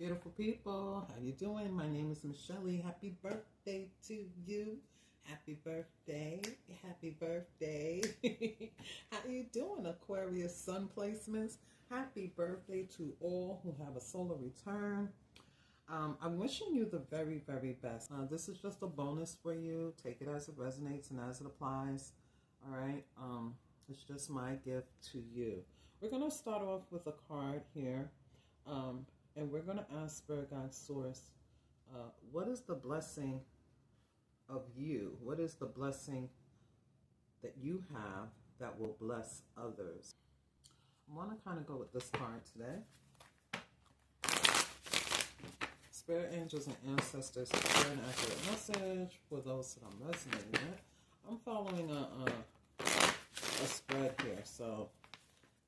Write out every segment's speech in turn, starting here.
Beautiful people, how you doing? My name is Michelle. Happy birthday to you. Happy birthday. Happy birthday. How you doing, Aquarius Sun Placements? Happy birthday to all who have a solar return. I'm wishing you the very, very best. This is just a bonus for you. Take it as it resonates and as it applies. All right. It's just my gift to you. We're going to start off with a card here. And we're going to ask Spirit Guide Source, what is the blessing of you? What is the blessing that you have that will bless others? I want to kind of go with this card today. Spirit angels and ancestors, share an accurate message for those that I'm resonating with. I'm following a spread here, so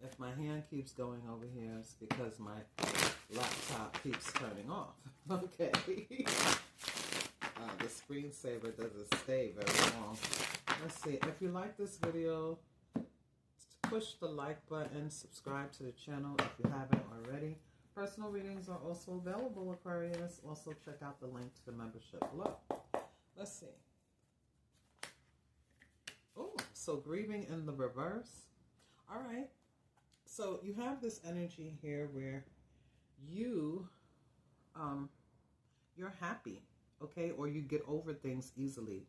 if my hand keeps going over here, it's because my laptop keeps turning off. Okay. The screensaver doesn't stay very long. Let's see. If you like this video, push the like button, subscribe to the channel if you haven't already. Personal readings are also available, Aquarius. Also check out the link to the membership below. Let's see. Oh, so grieving in the reverse. All right. So you have this energy here where you're happy, okay? Or you get over things easily.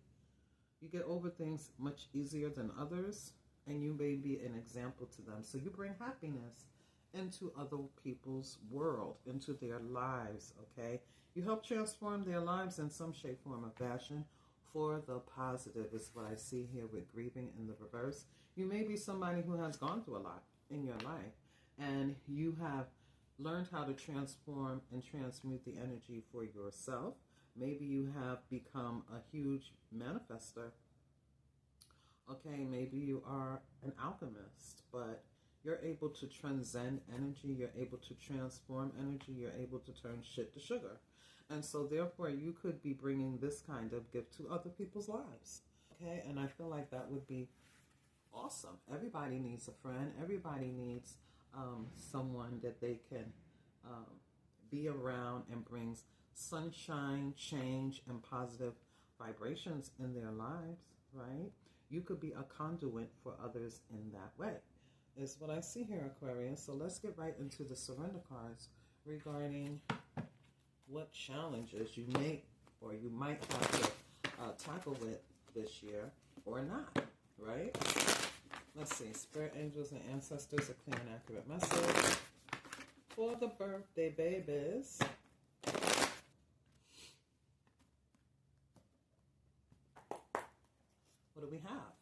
You get over things much easier than others, and you may be an example to them. So you bring happiness into other people's world, into their lives, okay? You help transform their lives in some shape, form, or fashion for the positive is what I see here with grieving in the reverse. You may be somebody who has gone through a lot in your life, and you have learned how to transform and transmute the energy for yourself. Maybe you have become a huge manifester. Okay, maybe you are an alchemist, but you're able to transcend energy, you're able to transform energy, you're able to turn shit to sugar. And so therefore you could be bringing this kind of gift to other people's lives. Okay, and I feel like that would be awesome. Everybody needs a friend. Everybody needs someone that they can be around and brings sunshine, change, and positive vibrations in their lives, right? You could be a conduit for others in that way, is what I see here, Aquarius. So let's get right into the surrender cards regarding what challenges you may or you might have to tackle with this year or not, right? Let's see. Spirit angels and ancestors, a clear and accurate message for the birthday babies. What do we have?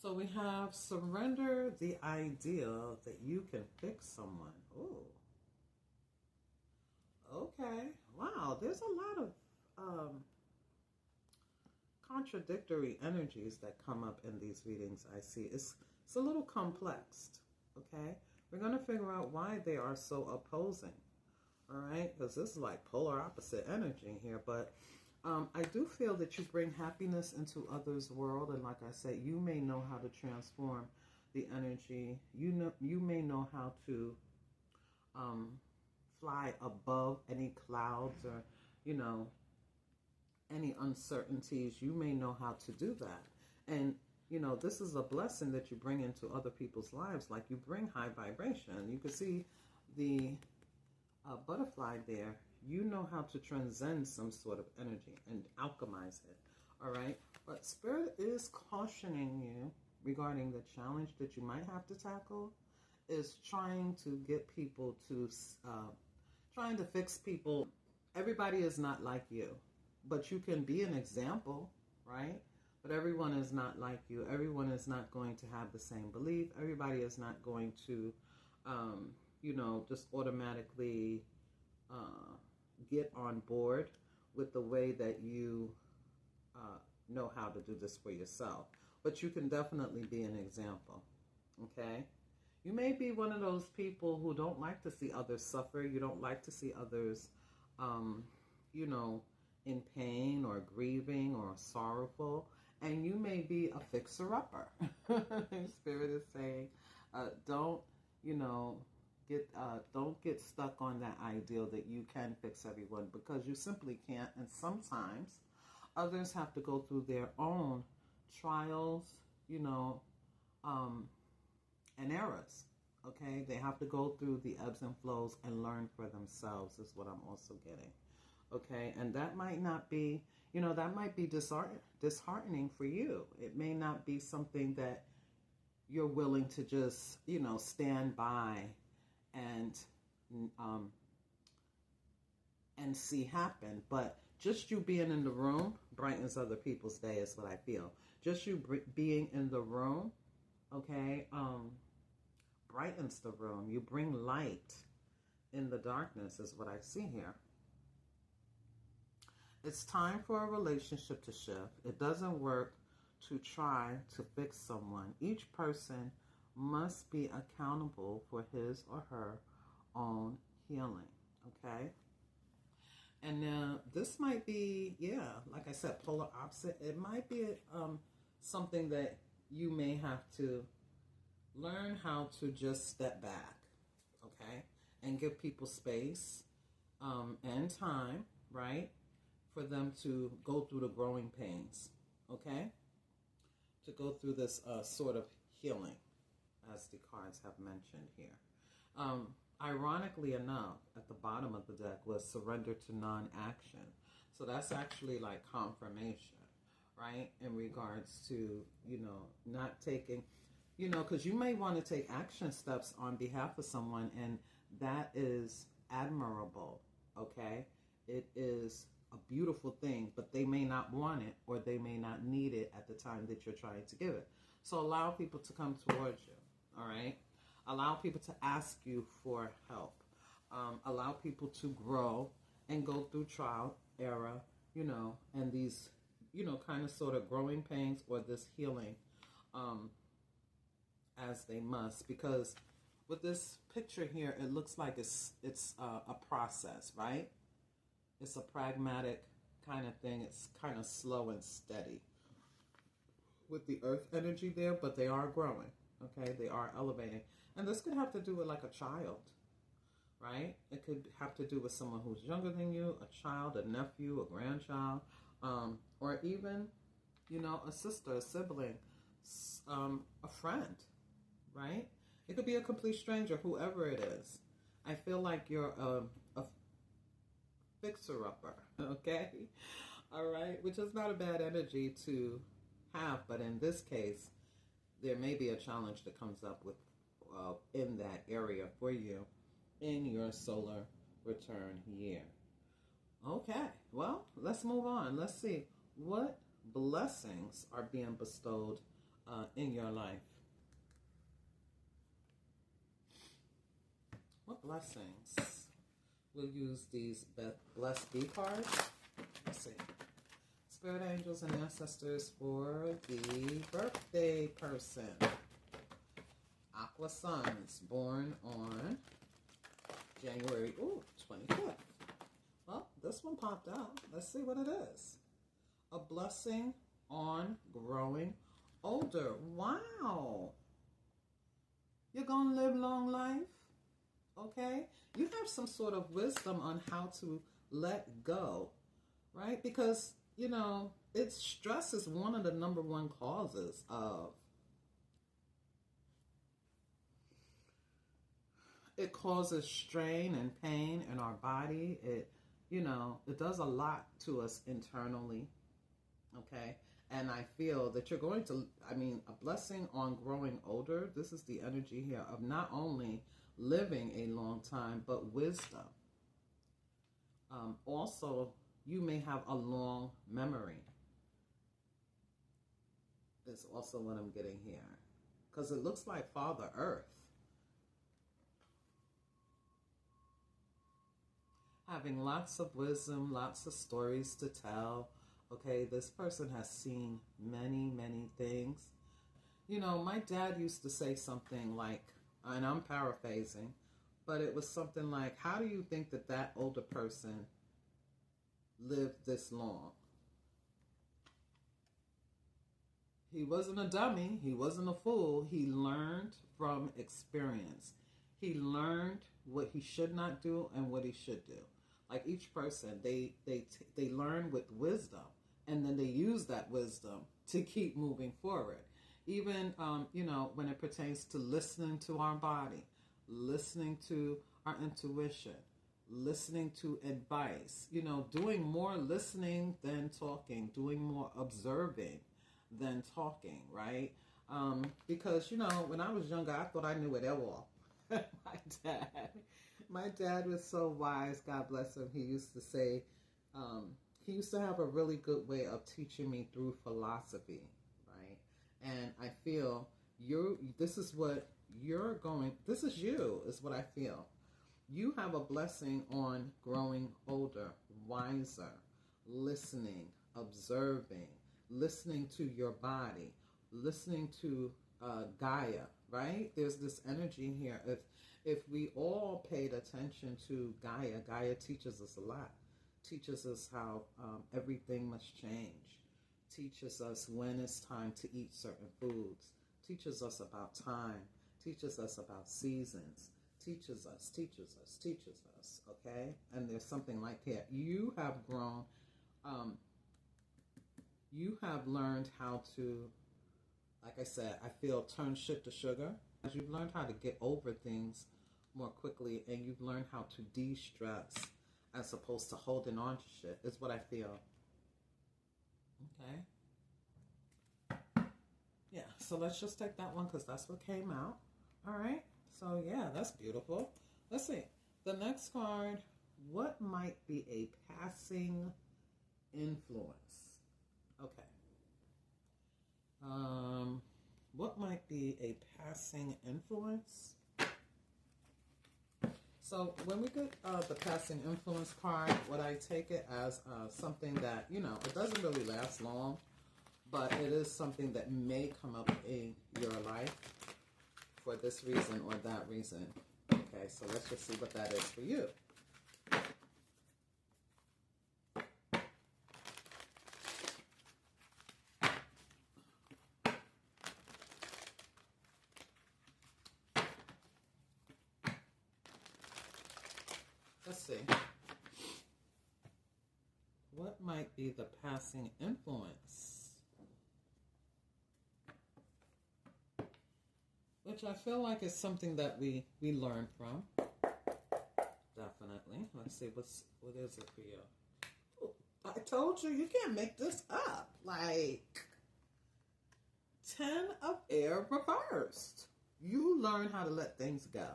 So we have surrender the idea that you can fix someone. Ooh. Okay. Wow. There's a lot of contradictory energies that come up in these readings. I see it's a little complex. Okay, we're going to figure out why they are so opposing. All right, because this is like polar opposite energy here, but I do feel that you bring happiness into others' world, and like I said, you may know how to transform the energy. You may know how to fly above any clouds or any uncertainties. You may know how to do that. And, this is a blessing that you bring into other people's lives. Like you bring high vibration. You can see the butterfly there. You know how to transcend some sort of energy and alchemize it. All right. But Spirit is cautioning you regarding the challenge that you might have to tackle is trying to get people to, trying to fix people. Everybody is not like you. But you can be an example, right? But everyone is not like you. Everyone is not going to have the same belief. Everybody is not going to, just automatically get on board with the way that you know how to do this for yourself. But you can definitely be an example, okay? You may be one of those people who don't like to see others suffer. You don't like to see others, in pain or grieving or sorrowful, and you may be a fixer-upper. Spirit is saying, don't, don't get stuck on that ideal that you can fix everyone, because you simply can't. And sometimes others have to go through their own trials, you know, and errors. Okay, they have to go through the ebbs and flows and learn for themselves, is what I'm also getting. Okay, and that might not be, you know, that might be disheartening for you. It may not be something that you're willing to just, you know, stand by and see happen. But just you being in the room brightens other people's day, is what I feel. Just you being in the room, okay, brightens the room. You bring light in the darkness, is what I see here. It's time for a relationship to shift. It doesn't work to try to fix someone. Each person must be accountable for his or her own healing, okay? And now this might be, yeah, like I said, polar opposite. It might be something that you may have to learn how to just step back, okay? And give people space and time, right? For them to go through the growing pains, okay? To go through this sort of healing, as the cards have mentioned here. Ironically enough, at the bottom of the deck was surrender to non-action. So that's actually like confirmation, right? In regards to, you know, not taking, you know, because you may want to take action steps on behalf of someone, and that is admirable, okay? It is a beautiful thing, but they may not want it, or they may not need it at the time that you're trying to give it. So allow people to come towards you, all right? Allow people to ask you for help. Allow people to grow and go through trial, error, you know, and these, you know, kind of sort of growing pains, or this healing as they must. Because with this picture here, it looks like it's a process, right? It's a pragmatic kind of thing. It's kind of slow and steady with the earth energy there, but they are growing, okay? They are elevating. And this could have to do with like a child, right? It could have to do with someone who's younger than you, a child, a nephew, a grandchild, or even, you know, a sister, a sibling, a friend, right? It could be a complete stranger, whoever it is. I feel like you're a fixer-upper, okay? All right? Which is not a bad energy to have, but in this case, there may be a challenge that comes up with in that area for you in your solar return year. Okay, well, let's move on. Let's see what blessings are being bestowed in your life. What blessings? We'll use these blessed bee cards. Let's see. Spirit angels and ancestors for the birthday person. Aqua Suns, born on January 25th. Well, this one popped out. Let's see what it is. A blessing on growing older. Wow. You're going to live long life. Okay? You have some sort of wisdom on how to let go, right? Because, you know, stress is one of the number one causes of it causes strain and pain in our body. It, you know, it does a lot to us internally, okay? And I feel that you're going to, I mean, a blessing on growing older. This is the energy here of not only living a long time, but wisdom. Also, you may have a long memory. Is also what I'm getting here. Because it looks like Father Earth. Having lots of wisdom, lots of stories to tell. Okay, this person has seen many, many things. You know, my dad used to say something like, and I'm paraphrasing, but it was something like, how do you think that that older person lived this long? He wasn't a dummy. He wasn't a fool. He learned from experience. He learned what he should not do and what he should do. Like each person, they learn with wisdom, and then they use that wisdom to keep moving forward. Even when it pertains to listening to our body, listening to our intuition, listening to advice, doing more listening than talking, doing more observing than talking, right? Because when I was younger, I thought I knew it all. My dad was so wise, God bless him. He used to say, he used to have a really good way of teaching me through philosophy, right? And I feel this is you, is what I feel. You have a blessing on growing older, wiser, listening, observing, listening to your body, listening to Gaia, right? There's this energy here. If we all paid attention to Gaia, Gaia teaches us a lot. Teaches us how everything must change. Teaches us when it's time to eat certain foods. Teaches us about time. Teaches us about seasons. Teaches us, okay? And there's something like that. You have grown, you have learned how to, like I said, I feel turn shit to sugar. You've learned how to get over things more quickly, and you've learned how to de-stress as opposed to holding on to shit, is what I feel. Okay? Yeah, so let's just take that one because that's what came out. All right? So, yeah, that's beautiful. Let's see. The next card, what might be a passing influence? Okay. What might be a passing influence? So when we get the passing influence card, what I take it as something that, it doesn't really last long, but it is something that may come up in your life for this reason or that reason. Okay, so let's just see what that is for you. Let's see. What might be the passing influence? Which I feel like is something that we learn from. Definitely. Let's see, what is it for you? Ooh, I told you, you can't make this up. Like, 10 of air reversed. You learn how to let things go.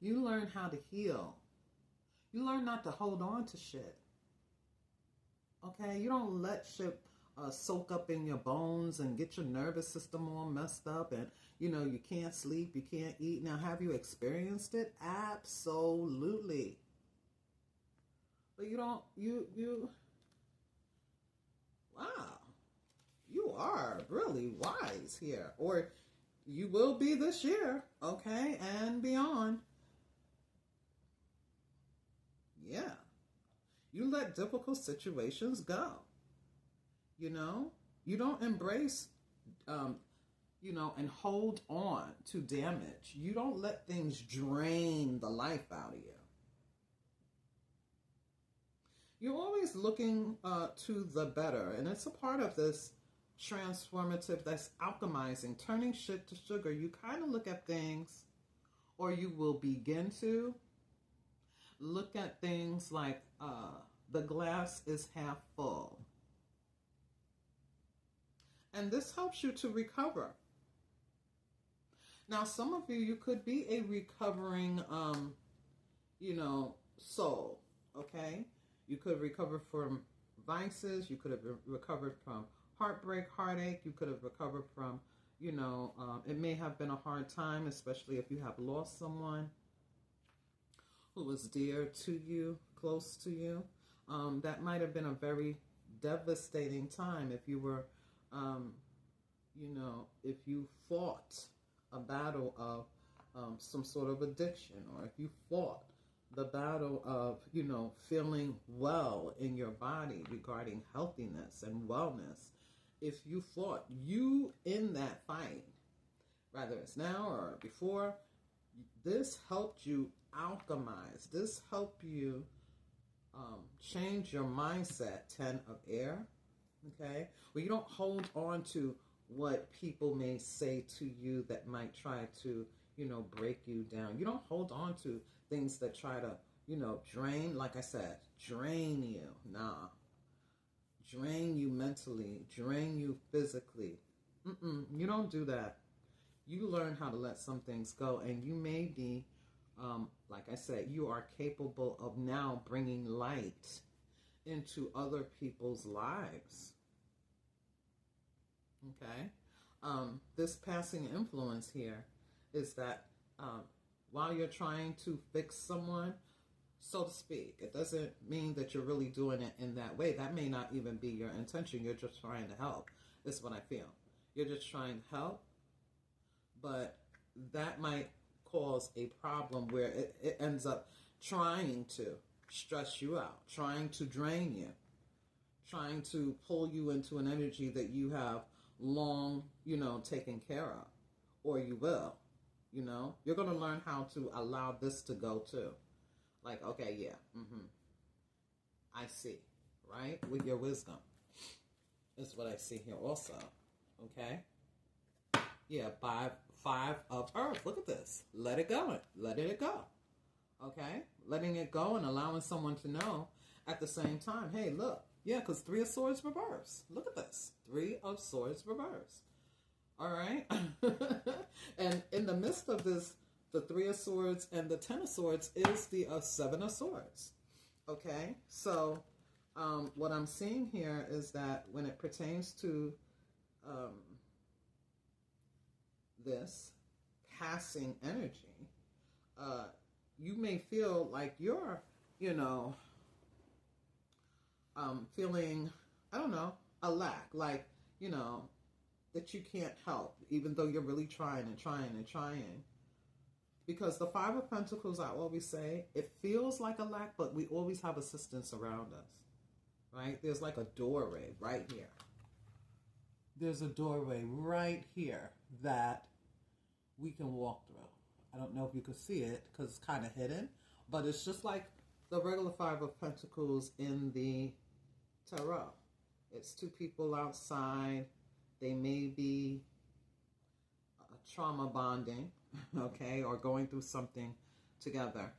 You learn how to heal. You learn not to hold on to shit. Okay? You don't let shit soak up in your bones and get your nervous system all messed up and, you can't sleep, you can't eat. Now, have you experienced it? Absolutely. But wow. You are really wise here. Or you will be this year, okay? And beyond. Yeah. You let difficult situations go. You don't embrace, and hold on to damage. You don't let things drain the life out of you. You're always looking to the better. And it's a part of this transformative, that's alchemizing, turning shit to sugar. You kind of look at things, or you will begin to look at things like the glass is half full. And this helps you to recover. Now, some of you could be a recovering, soul, okay? You could recover from vices. You could have recovered from heartbreak, heartache. You could have recovered from, it may have been a hard time, especially if you have lost someone who was dear to you, close to you. That might have been a very devastating time if you were, if you fought a battle of some sort of addiction, or if you fought the battle of, feeling well in your body regarding healthiness and wellness. If you fought, you in that fight, whether it's now or before, This helped you alchemize. This helped you change your mindset. 10 of air. Okay? Well, you don't hold on to what people may say to you that might try to, break you down. You don't hold on to things that try to, drain, like I said, drain you. Nah. Drain you mentally, drain you physically. You don't do that. You learn how to let some things go, and you may be, like I said, you are capable of now bringing light into other people's lives. Okay? This passing influence here is that while you're trying to fix someone, so to speak, it doesn't mean that you're really doing it in that way. That may not even be your intention. You're just trying to help. That's what I feel. You're just trying to help, but that might cause a problem where it ends up trying to stress you out, trying to drain you, trying to pull you into an energy that you have long, taken care of, or you will, You're going to learn how to allow this to go too. Like, okay, yeah, I see, right? With your wisdom is what I see here also, okay? Yeah, five of earth. Look at this. Let it go. Letting it go, okay? Letting it go and allowing someone to know at the same time, hey, look, yeah, because 3 of swords reverse. Look at this. 3 of swords reverse. All right? And in the midst of this, the 3 of swords and the 10 of swords is the 7 of swords. Okay? So what I'm seeing here is that when it pertains to this passing energy, you may feel like you're, feeling, I don't know, a lack, like, that you can't help, even though you're really trying and trying and trying. Because the 5 of Pentacles, I always say, it feels like a lack, but we always have assistance around us, right? There's like a doorway right here. There's a doorway right here that we can walk through. I don't know if you can see it because it's kind of hidden, but it's just like the regular 5 of Pentacles in the tarot. It's 2 people outside. They may be trauma bonding, okay, or going through something together.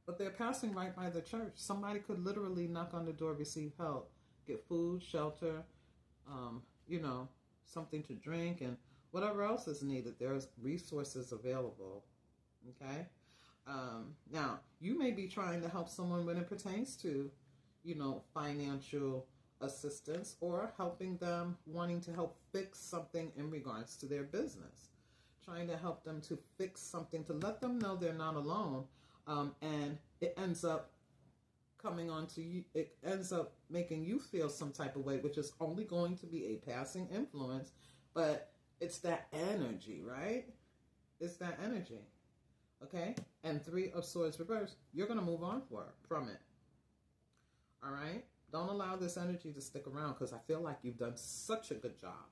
But they're passing right by the church. Somebody could literally knock on the door, receive help, get food, shelter, something to drink, and whatever else is needed. There's resources available, okay? Now, you may be trying to help someone when it pertains to, financial assistance, or helping them, wanting to help fix something in regards to their business. Trying to help them to fix something, to let them know they're not alone. And it ends up coming on to you, it ends up making you feel some type of way, which is only going to be a passing influence, but it's that energy, right? It's that energy, okay? And 3 of swords reversed, you're going to move on from it, all right? Don't allow this energy to stick around, because I feel like you've done such a good job,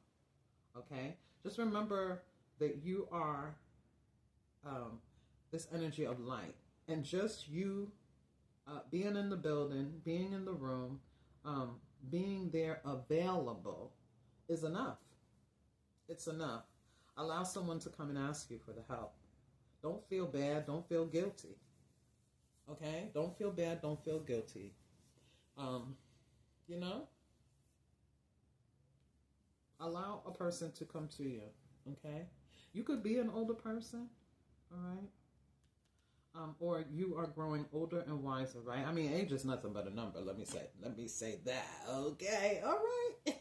okay? Just remember that you are this energy of light, and just you being in the building, being in the room, being there available is enough. It's enough. Allow someone to come and ask you for the help. Don't feel bad. Don't feel guilty. Okay? Don't feel bad. Don't feel guilty. Allow a person to come to you. Okay? You could be an older person. All right? Or you are growing older and wiser, right? I mean, age is nothing but a number. Let me say that. Okay, all right.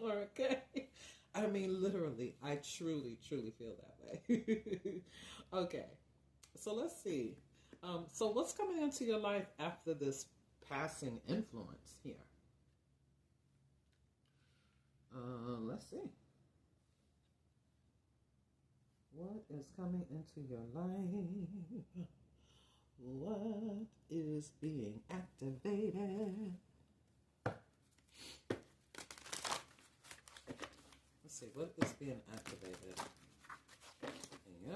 Okay. I mean, literally, I truly feel that way. Okay, so let's see. So what's coming into your life after this passing influence here? Let's see. What is coming into your life? What is being activated? Let's see, what is being activated in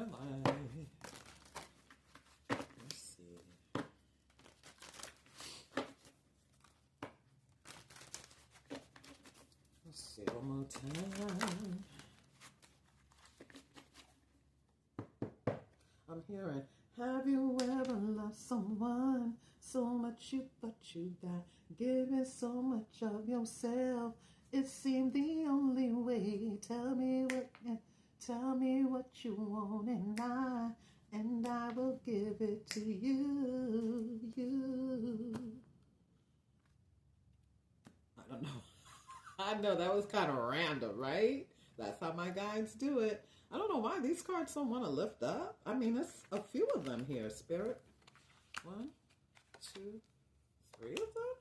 One more time. I'm hearing, have you ever loved someone so much you thought you'd die, giving so much of yourself? It seemed the only way. Tell me what you want, and I will give it to you. I don't know. I know that was kind of random, right? That's how my guides do it. I don't know why these cards don't want to lift up. I mean, it's a few of them here, Spirit. 1, 2, 3 of them.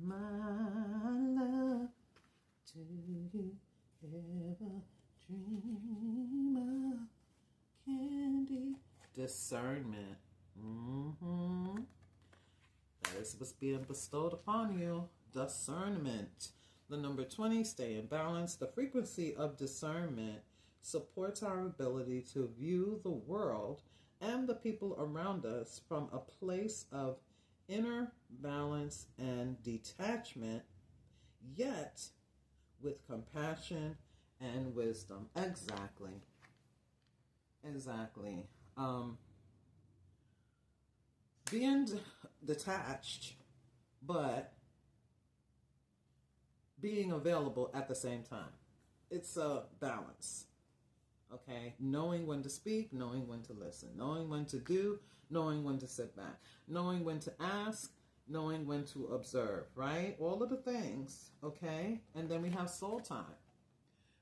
My love, do you ever dream of candy? Discernment. That is what's being bestowed upon you. Discernment. The number 20, stay in balance. The frequency of discernment supports our ability to view the world and the people around us from a place of inner balance and detachment, yet with compassion and wisdom. Exactly. Being detached, but being available at the same time. It's a balance. Okay? Knowing when to speak, knowing when to listen, knowing when to do, knowing when to sit back, knowing when to ask, knowing when to observe, right? All of the things, okay? And then we have soul time.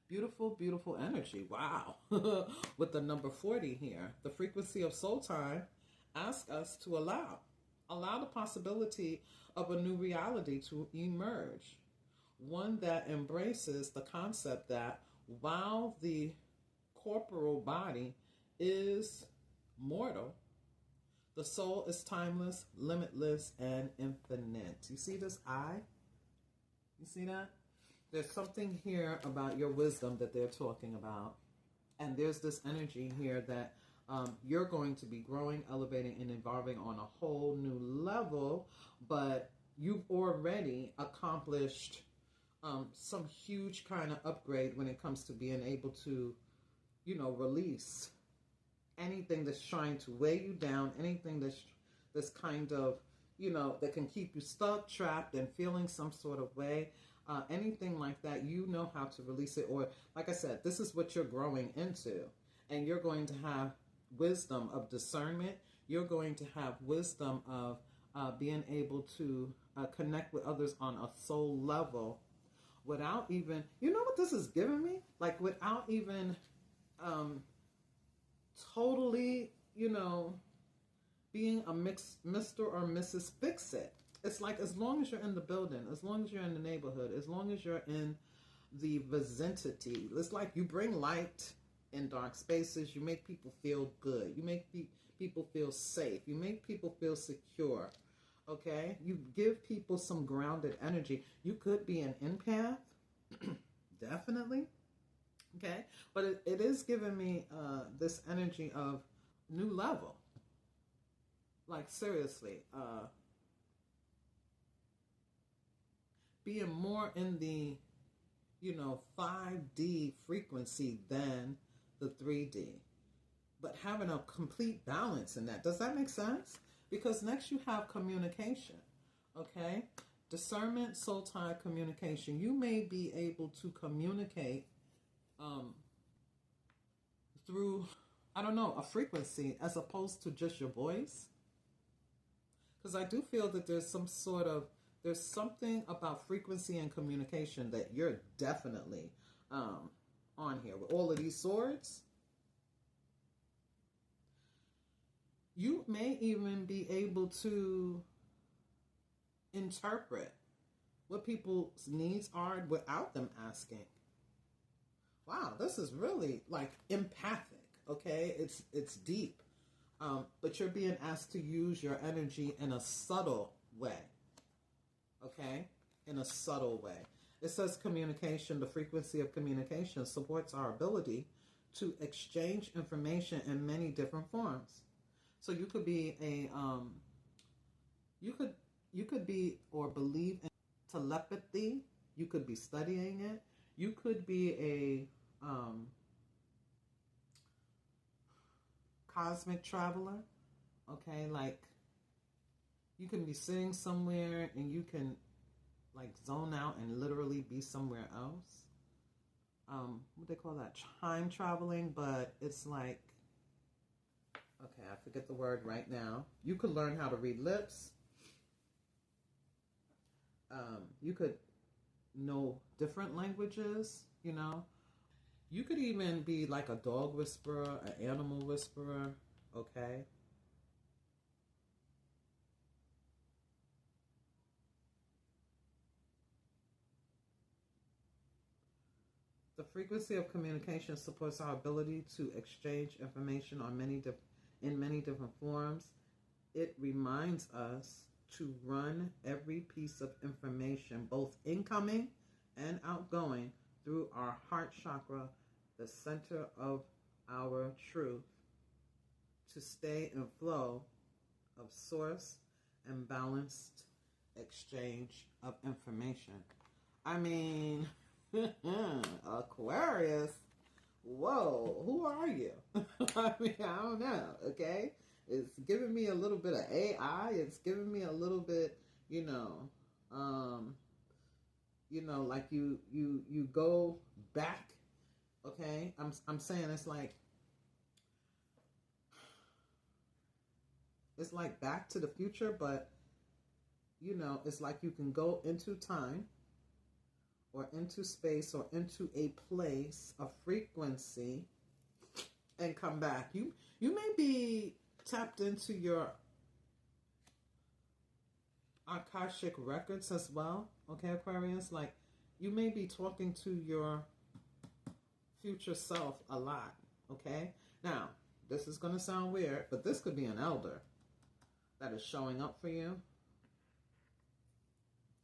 Beautiful, beautiful energy. Wow. With the number 40 here. The frequency of soul time asks us to allow the possibility of a new reality to emerge. One that embraces the concept that while the corporal body is mortal, the soul is timeless, limitless, and infinite. You see this eye? You see that? There's something here about your wisdom that they're talking about. And there's this energy here that you're going to be growing, elevating, and evolving on a whole new level. But you've already accomplished some huge kind of upgrade when it comes to being able to, release anything that's trying to weigh you down, anything that's kind of, that can keep you stuck, trapped, and feeling some sort of way. Anything like that, you know how to release it. Or, like I said, this is what you're growing into. And you're going to have wisdom of discernment. You're going to have wisdom of being able to connect with others on a soul level without even, what this is giving me? Like, without even totally, being a Mr. or Mrs. Fix-It. It's like, as long as you're in the building, as long as you're in the neighborhood, as long as you're in the vicinity, it's like you bring light in dark spaces. You make people feel good. You make people feel safe. You make people feel secure. Okay? You give people some grounded energy. You could be an empath. Definitely. Okay? But it is giving me this energy of new level. Like, seriously. Being more in the, 5D frequency than the 3D. But having a complete balance in that. Does that make sense? Because next you have communication. Okay? Discernment, soul tie, communication. You may be able to communicate through, a frequency as opposed to just your voice. Because I do feel that there's something about frequency and communication that you're definitely on here. With all of these swords, you may even be able to interpret what people's needs are without them asking. Wow, this is really like empathic, okay? It's deep. But you're being asked to use your energy in a subtle way. Okay? In a subtle way. It says communication, the frequency of communication supports our ability to exchange information in many different forms. So you could be You could be or believe in telepathy. You could be studying it. You could be a cosmic traveler. Okay, like you can be sitting somewhere and you can like zone out and literally be somewhere else. What they call that? Time traveling, but it's like, okay, I forget the word right now. You could learn how to read lips. You could know different languages, you know. You could even be like a dog whisperer, an animal whisperer, okay? The frequency of communication supports our ability to exchange information on in many different forms. It reminds us to run every piece of information, both incoming and outgoing, through our heart chakra, the center of our truth, to stay in flow of source and balanced exchange of information. I mean, Aquarius, whoa, who are you? I mean, I don't know, okay? It's giving me a little bit of AI. It's giving me a little bit, like you go back, okay? I'm saying it's like Back to the Future, but it's like you can go into time or into space or into a place, a frequency, and come back. You may be tapped into your Akashic records as well, okay, Aquarius? Like, you may be talking to your future self a lot, okay? Now, this is going to sound weird, but this could be an elder that is showing up for you.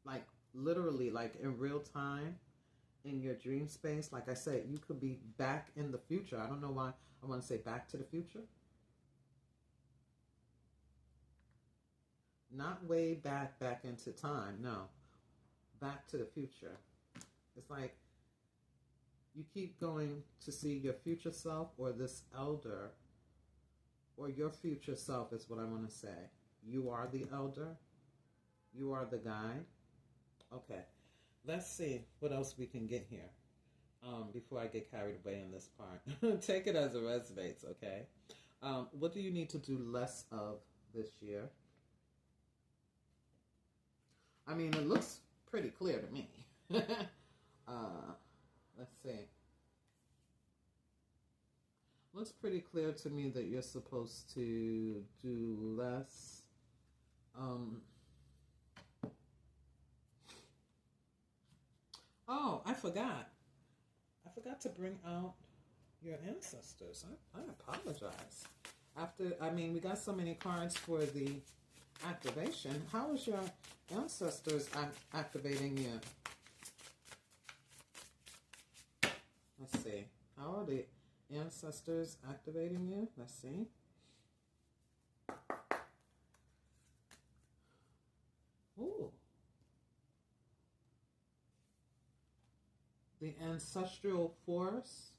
Like, literally, like in real time, in your dream space. Like I said, you could be back in the future. I don't know why I want to say back to the future. Not way back into time. No. Back to the future. It's like you keep going to see your future self or this elder, or your future self is what I want to say. You are the elder. You are the guide. Okay. Let's see what else we can get here before I get carried away in this part. Take it as it resonates, okay? What do you need to do less of this year? I mean, it looks pretty clear to me. Let's see. Looks pretty clear to me that you're supposed to do less. Oh, I forgot. I forgot to bring out your ancestors. I apologize. We got so many cards for the activation. How is your ancestors activating you? Let's see. How are the ancestors activating you? Let's see. Ooh. The ancestral force.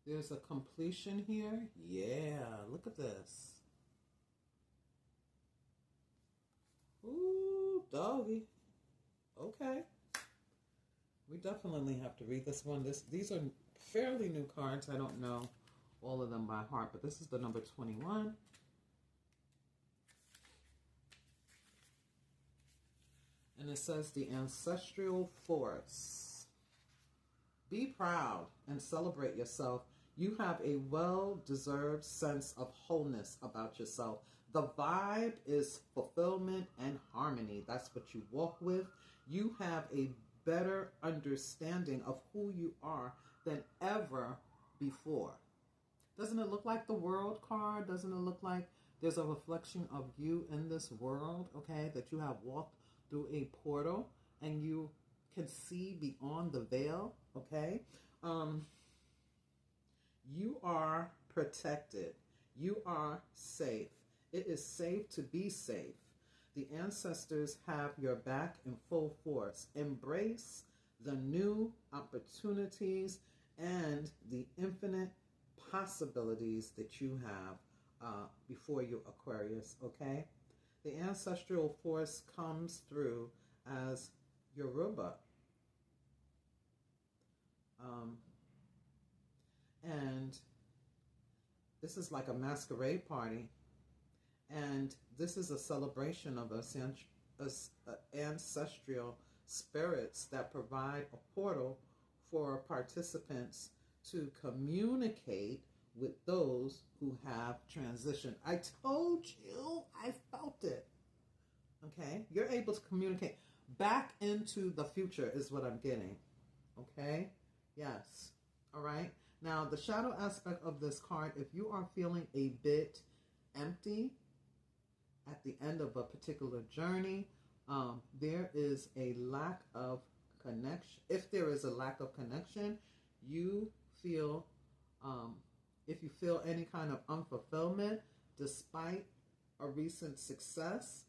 There's a completion here. Yeah, look at this. Ooh, doggy. Okay. We definitely have to read this one. These are fairly new cards. I don't know all of them by heart, but this is the number 21. And it says the ancestral force. Be proud and celebrate yourself. You have a well-deserved sense of wholeness about yourself. The vibe is fulfillment and harmony. That's what you walk with. You have a better understanding of who you are than ever before. Doesn't it look like the World card? Doesn't it look like there's a reflection of you in this world, okay, that you have walked through a portal and you can see beyond the veil, okay? You are protected. You are safe. It is safe to be safe. The ancestors have your back in full force. Embrace the new opportunities and the infinite possibilities that you have before you, Aquarius, okay? The ancestral force comes through as Yoruba. And this is like a masquerade party. And this is a celebration of ancestral spirits that provide a portal for participants to communicate with those who have transitioned. I told you, I felt it. Okay? You're able to communicate back into the future is what I'm getting. Okay? Yes. All right? Now, the shadow aspect of this card, if you are feeling a bit empty at the end of a particular journey, there is a lack of connection. If there is a lack of connection, you feel, if you feel any kind of unfulfillment despite a recent success,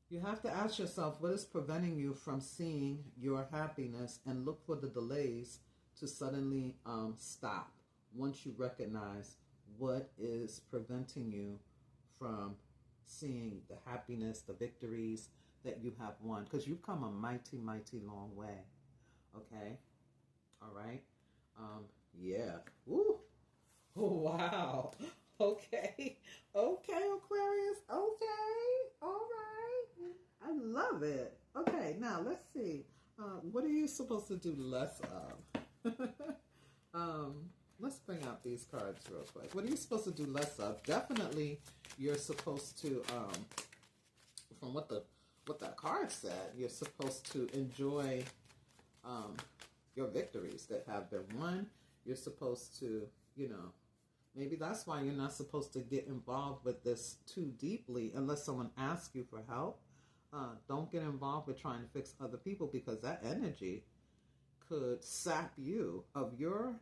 you have to ask yourself, what is preventing you from seeing your happiness, and look for the delays to suddenly stop once you recognize what is preventing you from seeing the happiness, the victories that you have won. Because you've come a mighty, mighty long way. Okay? All right? Yeah. Ooh. Oh, wow. Okay. Okay, Aquarius. Okay. All right. I love it. Okay, now let's see. What are you supposed to do less of? Let's bring out these cards real quick. What are you supposed to do less of? Definitely, you're supposed to, from what that card said, you're supposed to enjoy your victories that have been won. You're supposed to, maybe that's why you're not supposed to get involved with this too deeply unless someone asks you for help. Don't get involved with trying to fix other people, because that energy could sap you of your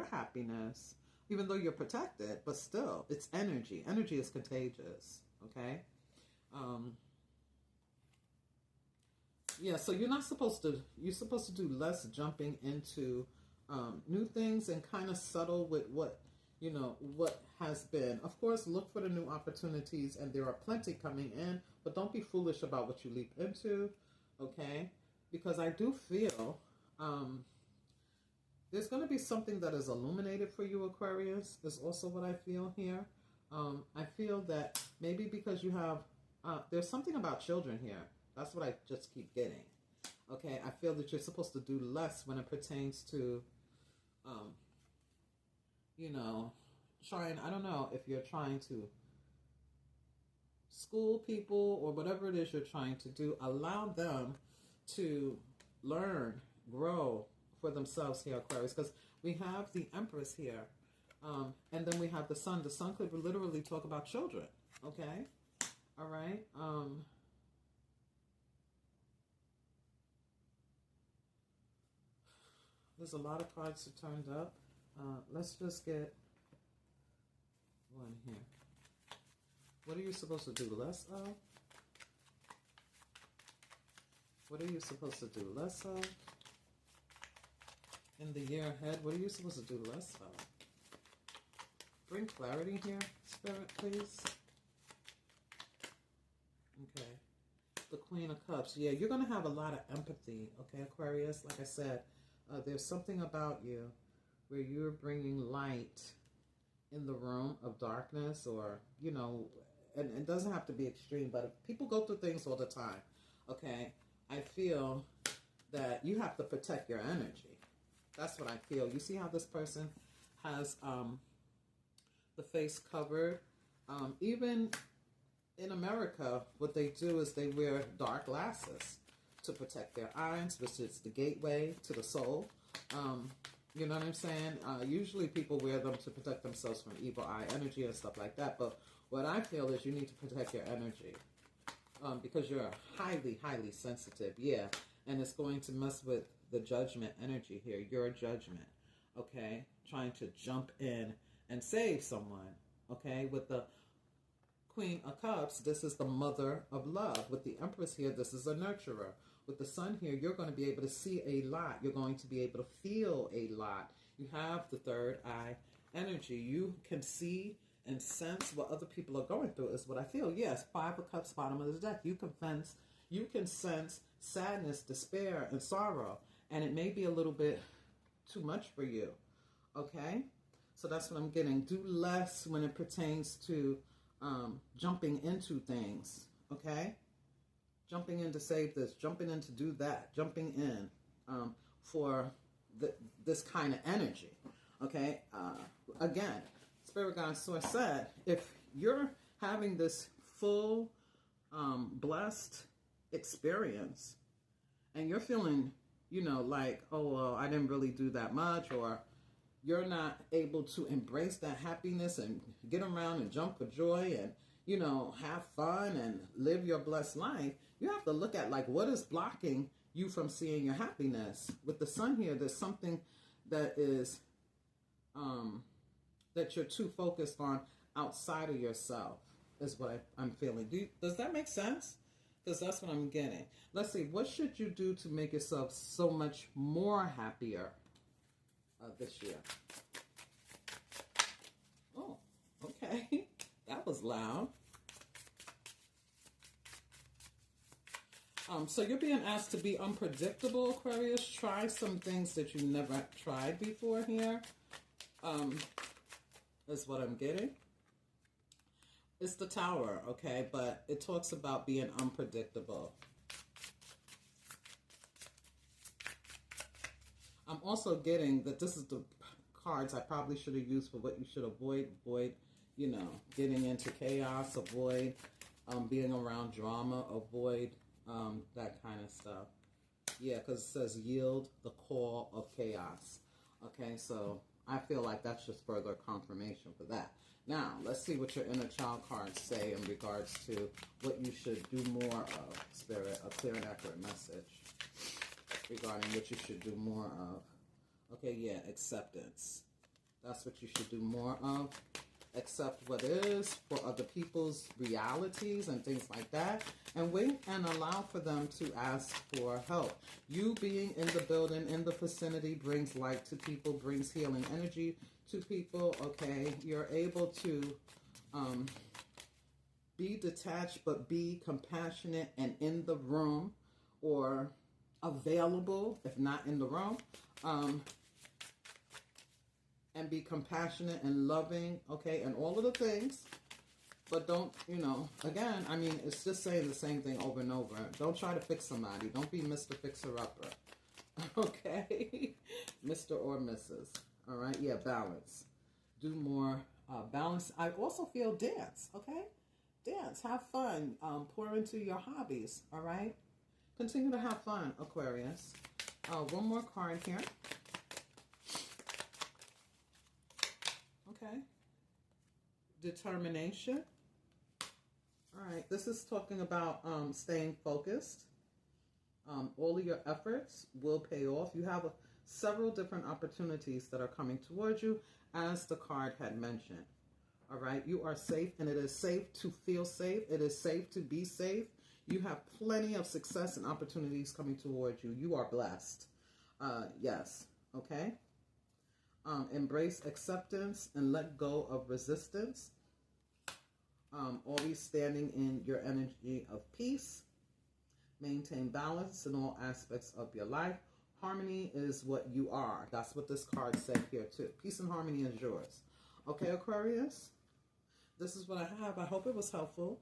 happiness, even though you're protected, but still, it's energy. Energy is contagious, okay? Yeah, so you're supposed to do less jumping into new things and kind of settle with what has been. Of course, look for the new opportunities, and there are plenty coming in, but don't be foolish about what you leap into, okay? Because I do feel there's going to be something that is illuminated for you, Aquarius, is also what I feel here. I feel that maybe because you have, there's something about children here. That's what I just keep getting. Okay, I feel that you're supposed to do less when it pertains to, I don't know if you're trying to school people or whatever it is you're trying to do. Allow them to learn, grow for themselves here, Aquarius, because we have the Empress here, and then we have the Sun. The Sun could literally talk about children, okay? All right? There's a lot of cards that turned up. Let's just get one here. What are you supposed to do less of? What are you supposed to do less of? In the year ahead, what are you supposed to do less of? Bring clarity here, Spirit, please. Okay. The Queen of Cups. Yeah, you're going to have a lot of empathy, okay, Aquarius? Like I said, there's something about you where you're bringing light in the room of darkness, or, and it doesn't have to be extreme, but if people go through things all the time, okay, I feel that you have to protect your energy. That's what I feel. You see how this person has the face covered? Even in America, what they do is they wear dark glasses to protect their eyes, which is the gateway to the soul. You know what I'm saying? Usually people wear them to protect themselves from evil eye energy and stuff like that. But what I feel is you need to protect your energy because you're highly, highly sensitive. Yeah. And it's going to mess with the judgment energy here. Your judgment. Okay. Trying to jump in and save someone. Okay. With the Queen of Cups, this is the mother of love. With the Empress here, this is a nurturer. With the Sun here, you're going to be able to see a lot. You're going to be able to feel a lot. You have the third eye energy. You can see and sense what other people are going through is what I feel. Yes, Five of Cups, bottom of the deck. You can sense sadness, despair, and sorrow. And it may be a little bit too much for you. Okay? So that's what I'm getting. Do less when it pertains to jumping into things. Okay? Jumping in to save this, jumping in to do that, jumping in for this kind of energy. Okay? Again, Spirit Guide Source said, if you're having this full, blessed experience and you're feeling, you know, like, oh, well, I didn't really do that much, or you're not able to embrace that happiness and get around and jump for joy and, you know, have fun and live your blessed life, you have to look at, like, what is blocking you from seeing your happiness. With the Sun here, there's something that is, that you're too focused on outside of yourself, is what I'm feeling. Does that make sense? Because that's what I'm getting. Let's see, what should you do to make yourself so much more happier this year? Oh, okay. That was loud. So you're being asked to be unpredictable, Aquarius. Try some things that you never tried before here. Is what I'm getting. It's the Tower, okay? But it talks about being unpredictable. I'm also getting that this is the cards I probably should have used for what you should avoid. Avoid, you know, getting into chaos. Avoid being around drama. Avoid that kind of stuff. Yeah, because it says yield the call of chaos. Okay, so I feel like that's just further confirmation for that. Now, let's see what your inner child cards say in regards to what you should do more of, Spirit. A clear and accurate message regarding what you should do more of. Okay, yeah, acceptance. That's what you should do more of. Accept what is for other people's realities and things like that. And wait and allow for them to ask for help. You being in the building, in the vicinity, brings light to people, brings healing energy to people, okay? You're able to be detached, but be compassionate and in the room, or available, if not in the room. And be compassionate and loving, okay, and all of the things. But don't, you know, again, I mean, it's just saying the same thing over and over. Don't try to fix somebody. Don't be Mr. Fixer-Upper, okay? Mr. or Mrs., all right? Yeah, balance. Do more balance. I also feel dance, okay? Dance, have fun, pour into your hobbies, all right? Continue to have fun, Aquarius. One more card here. Okay. Determination. All right. This is talking about staying focused. All of your efforts will pay off. You have several different opportunities that are coming towards you, as the card had mentioned. All right. You are safe, and it is safe to feel safe. It is safe to be safe. You have plenty of success and opportunities coming towards you. You are blessed. Yes. Okay. Embrace acceptance and let go of resistance. Always standing in your energy of peace. Maintain balance in all aspects of your life. Harmony is what you are. That's what this card said here too. Peace and harmony is yours. Okay, Aquarius? This is what I have. I hope it was helpful.